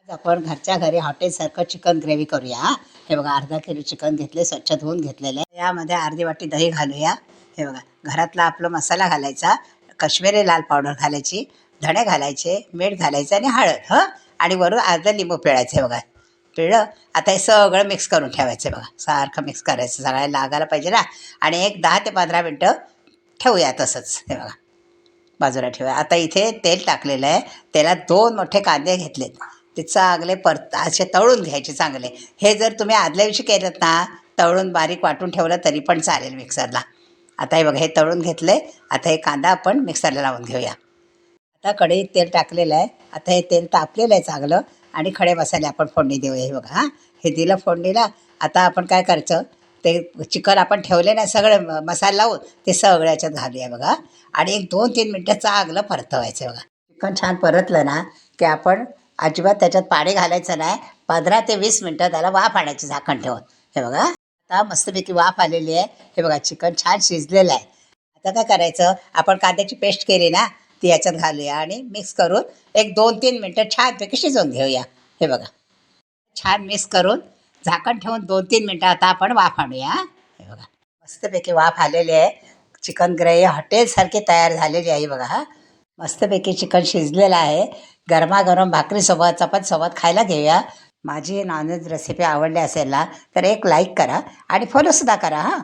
आपण घरच्या घरी हॉटेलसारखं चिकन ग्रेव्ही करूया हा. हे बघा, अर्धा किलो चिकन घेतले, स्वच्छ धुवून घेतलेलं आहे. यामध्ये अर्धी वाटी दही घालूया. हे बघा, घरातला आपला मसाला घालायचा, काश्मीरी लाल पावडर घालायची, धणे घालायचे, मीठ घालायचं आणि हळद आणि वरून अर्धा लिंबू पिळायचं. हे बघा, पिळलं. आता हे सगळं मिक्स करून ठेवायचं. बघा, सारखं मिक्स करायचं, सगळ्याला लागायला पाहिजे ना. आणि एक 10 ते 15 मिनटं ठेवूया तसंच. हे बघा, बाजूला ठेवूया. आता इथे तेल टाकलेलं आहे. तेलात 2 मोठे कांदे घेतलेत, ते चांगले असे तळून घ्यायचे चांगले. हे जर तुम्ही आदल्या दिवशी केलं ना, तळून बारीक वाटून ठेवलं तरी पण चालेल मिक्सरला. आता हे बघा, हे तळून घेतले. आता हे कांदा आपण मिक्सरला लावून घेऊया. आता कढईत तेल टाकलेलं आहे. आता हे तेल तापलेलं आहे चांगलं आणि खडे मसाले आपण फोडणी देऊया. हे बघा, हे दिलं फोडणीला. आता आपण काय करायचं, ते चिकन आपण ठेवले ना सगळे मसाला लावून, ते सगळं याच्यात घालूया. बघा, आणि एक 2-3 मिनटं चांगलं परतवायचं. बघा, चिकन छान परतलं ना की आपण अजिबात त्याच्यात पाणी घालायचं नाही. 15 ते 20 मिनटं त्याला वाफ आणायची झाकण ठेवून. हे बघा, आता मस्तपैकी वाफ आलेली आहे. हे बघा, चिकन छान शिजलेलं आहे. आता काय करायचं, आपण कांद्याची पेस्ट केली ना, ती याच्यात घालूया आणि मिक्स करून एक 2-3 मिनटं छानपैकी शिजवून घेऊया. हे बघा, छान मिक्स करून झाकण ठेवून 2-3 मिनटं आता आपण वाफ आणूया. हे बघा, मस्तपैकी वाफ आलेली आहे. चिकन ग्रेव्ही हॉटेलसारखी तयार झालेली आहे. बघा, मस्तपैकी चिकन शिजलेलं आहे. गरमागरम भाकरीसोबत, चपातीसोबत खायला घेऊया. माझी नॉनव्हेज रेसिपी आवडली असेल ना, तर एक लाईक करा आणि फॉलोसुद्धा करा हां.